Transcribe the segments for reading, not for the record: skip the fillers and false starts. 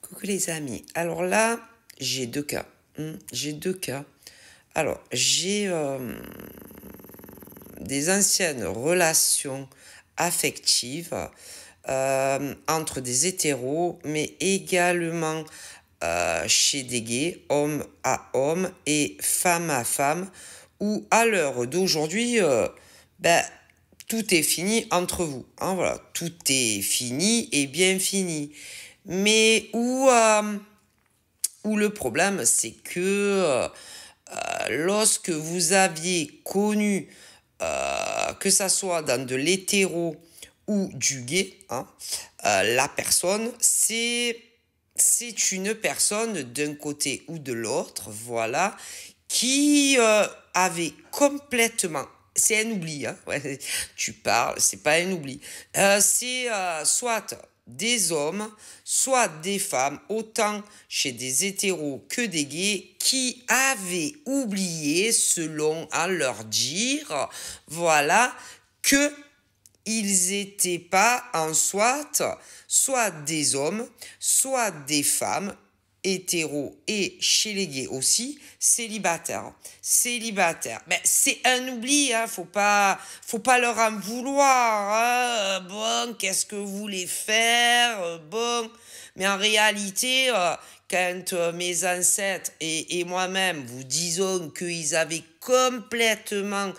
Coucou les amis. Alors là, j'ai deux cas. J'ai deux cas. Alors, j'ai des anciennes relations affectives entre des hétéros, mais également chez des gays, homme à homme et femme à femme, où à l'heure d'aujourd'hui, tout est fini entre vous. Hein, voilà, tout est fini et bien fini. Mais où le problème, c'est que lorsque vous aviez connu, que ça soit dans de l'hétéro ou du gay, hein, la personne, c'est une personne d'un côté ou de l'autre, voilà, qui avait complètement, c'est un oubli, hein, ouais, tu parles, c'est pas un oubli, c'est soit des hommes, soit des femmes, autant chez des hétéros que des gays, qui avaient oublié, selon à leur dire, voilà, que ils étaient pas en soit des hommes, soit des femmes, hétéros et chez les gays aussi, célibataires. Mais c'est un oubli, hein, faut pas leur en vouloir, hein. Bon, qu'est-ce que vous voulez faire, bon. Mais en réalité, quand mes ancêtres et moi-même vous disons qu'ils avaient complètement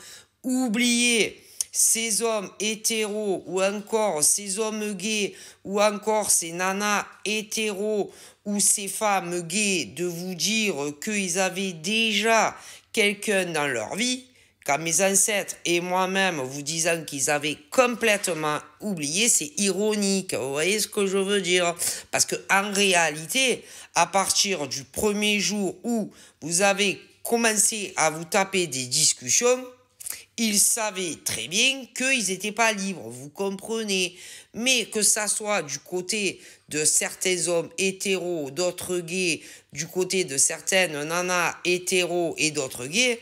oublié ces hommes hétéros ou encore ces hommes gays ou encore ces nanas hétéros ou ces femmes gays de vous dire qu'ils avaient déjà quelqu'un dans leur vie, quand mes ancêtres et moi-même vous disant qu'ils avaient complètement oublié, c'est ironique. Vous voyez ce que je veux dire? Parce que en réalité, à partir du premier jour où vous avez commencé à vous taper des discussions, ils savaient très bien qu'ils n'étaient pas libres, vous comprenez. Mais que ça soit du côté de certains hommes hétéros, d'autres gays, du côté de certaines nanas hétéros et d'autres gays,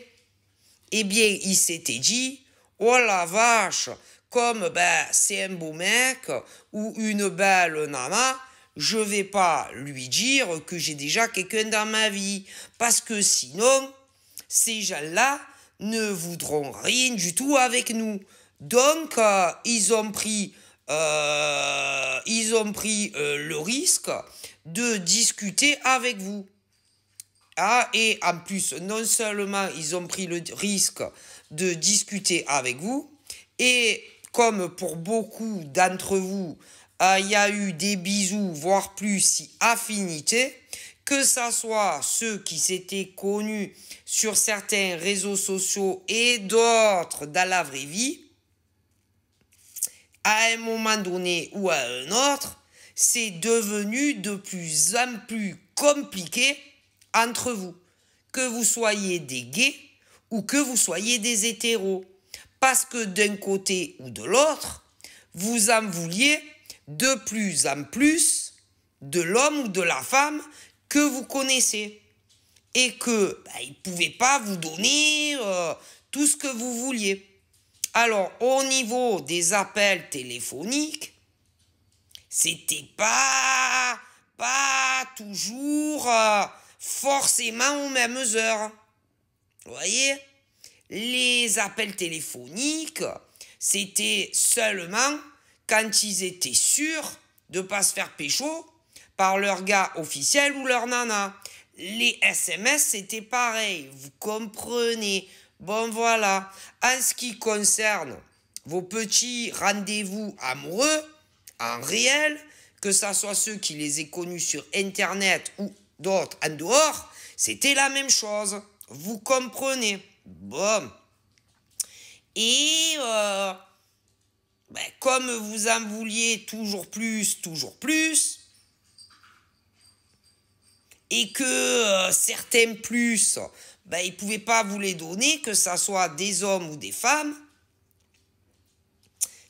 eh bien, ils s'étaient dit, oh la vache, comme c'est un beau mec ou une belle nana, je vais pas lui dire que j'ai déjà quelqu'un dans ma vie. Parce que sinon, ces gens-là ne voudront rien du tout avec nous. Donc, ils ont pris le risque de discuter avec vous. Ah, et en plus, non seulement ils ont pris le risque de discuter avec vous, et comme pour beaucoup d'entre vous, il y a eu des bisous, voire plus si affinité, que ça soit ceux qui s'étaient connus sur certains réseaux sociaux et d'autres dans la vraie vie, à un moment donné ou à un autre, c'est devenu de plus en plus compliqué entre vous, que vous soyez des gays ou que vous soyez des hétéros. Parce que d'un côté ou de l'autre, vous en vouliez de plus en plus de l'homme ou de la femme que vous connaissez. Et que il ne pouvait pas vous donner tout ce que vous vouliez. Alors, au niveau des appels téléphoniques, c'était pas toujours forcément aux mêmes heures. Vous voyez? Les appels téléphoniques, c'était seulement quand ils étaient sûrs de ne pas se faire pécho par leur gars officiel ou leur nana. Les SMS, c'était pareil, vous comprenez. Bon, voilà. En ce qui concerne vos petits rendez-vous amoureux, en réel, que ça soit ceux qui les aient connus sur Internet ou d'autres en dehors, c'était la même chose. Vous comprenez. Bon. Et comme vous en vouliez toujours plus, et que certains plus, ils ne pouvaient pas vous les donner, que ça soit des hommes ou des femmes,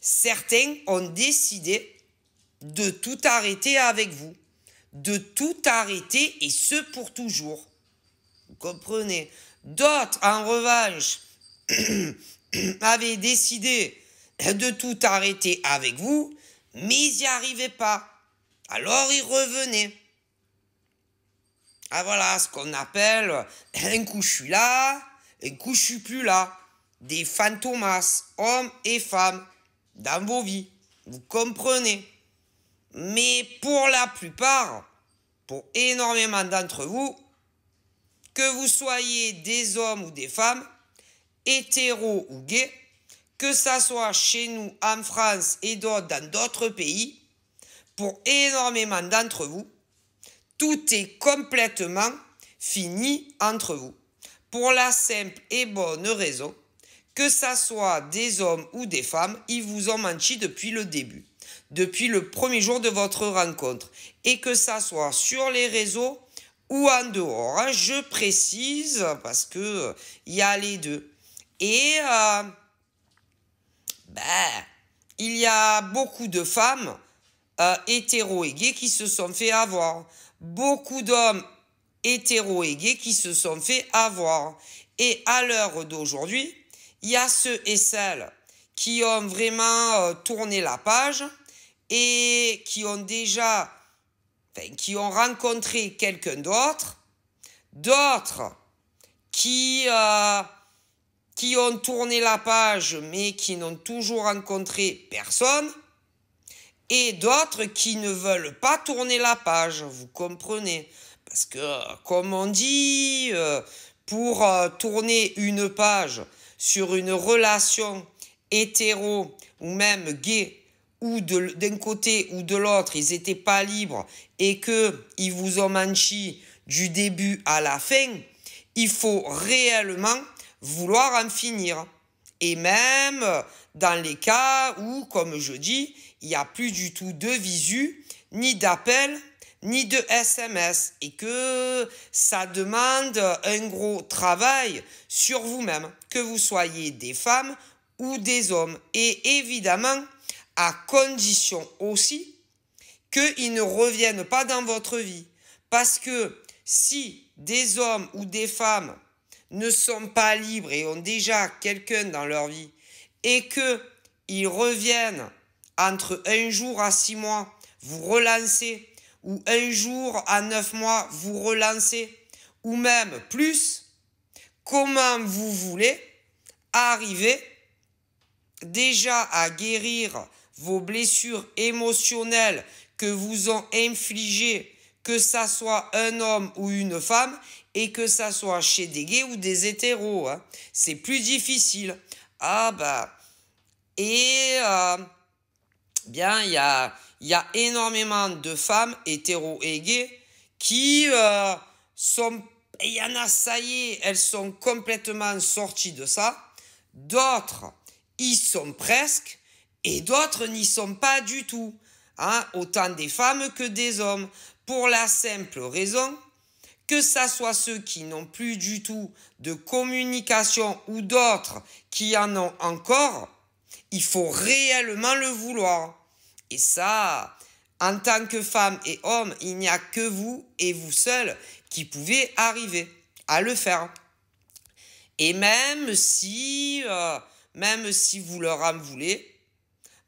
certains ont décidé de tout arrêter avec vous. De tout arrêter, et ce pour toujours. Vous comprenez? D'autres, en revanche, avaient décidé de tout arrêter avec vous, mais ils n'y arrivaient pas. Alors ils revenaient. Ah voilà, ce qu'on appelle un coup je suis là, un coup je suis plus là. Des fantomas, hommes et femmes, dans vos vies. Vous comprenez? Mais pour la plupart, pour énormément d'entre vous, que vous soyez des hommes ou des femmes, hétéros ou gays, que ça soit chez nous en France et d'autres dans d'autres pays, pour énormément d'entre vous, tout est complètement fini entre vous. Pour la simple et bonne raison que ça soit des hommes ou des femmes, ils vous ont menti depuis le début, depuis le premier jour de votre rencontre. Et que ça soit sur les réseaux ou en dehors. Hein, je précise parce que il y a les deux. Et il y a beaucoup de femmes hétéros et gays qui se sont fait avoir. Beaucoup d'hommes hétéros et gays qui se sont fait avoir. Et à l'heure d'aujourd'hui, il y a ceux et celles qui ont vraiment tourné la page et qui ont qui ont rencontré quelqu'un d'autre, d'autres qui ont tourné la page mais qui n'ont toujours rencontré personne, et d'autres qui ne veulent pas tourner la page, vous comprenez? Parce que, comme on dit, pour tourner une page sur une relation hétéro ou même gay, ou d'un côté ou de l'autre, ils n'étaient pas libres et qu'ils vous ont menti du début à la fin, il faut réellement vouloir en finir. Et même dans les cas où, comme je dis, il n'y a plus du tout de visu, ni d'appel, ni de SMS, et que ça demande un gros travail sur vous-même, que vous soyez des femmes ou des hommes. Et évidemment, à condition aussi qu'ils ne reviennent pas dans votre vie. Parce que si des hommes ou des femmes ne sont pas libres et ont déjà quelqu'un dans leur vie et qu'ils reviennent entre 1 jour à 6 mois, vous relancez, ou 1 jour à 9 mois, vous relancez, ou même plus, comment vous voulez arriver déjà à guérir vos blessures émotionnelles que vous ont infligées, que ça soit un homme ou une femme, et que ça soit chez des gays ou des hétéros, hein. C'est plus difficile. Bien, il y a énormément de femmes hétéros et gays qui il y en a, ça y est, elles sont complètement sorties de ça. D'autres, y sont presque, et d'autres n'y sont pas du tout. Hein, autant des femmes que des hommes. Pour la simple raison que ça soit ceux qui n'ont plus du tout de communication ou d'autres qui en ont encore, il faut réellement le vouloir. Et ça, en tant que femme et homme, il n'y a que vous et vous seul qui pouvez arriver à le faire. Et même si vous leur en voulez,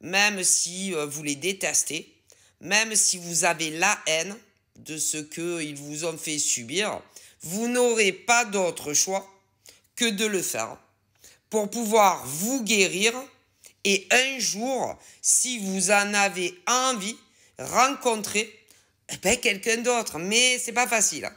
même si vous les détestez, même si vous avez la haine de ce qu'ils vous ont fait subir, vous n'aurez pas d'autre choix que de le faire pour pouvoir vous guérir et un jour, si vous en avez envie, rencontrer quelqu'un d'autre. Mais c'est pas facile.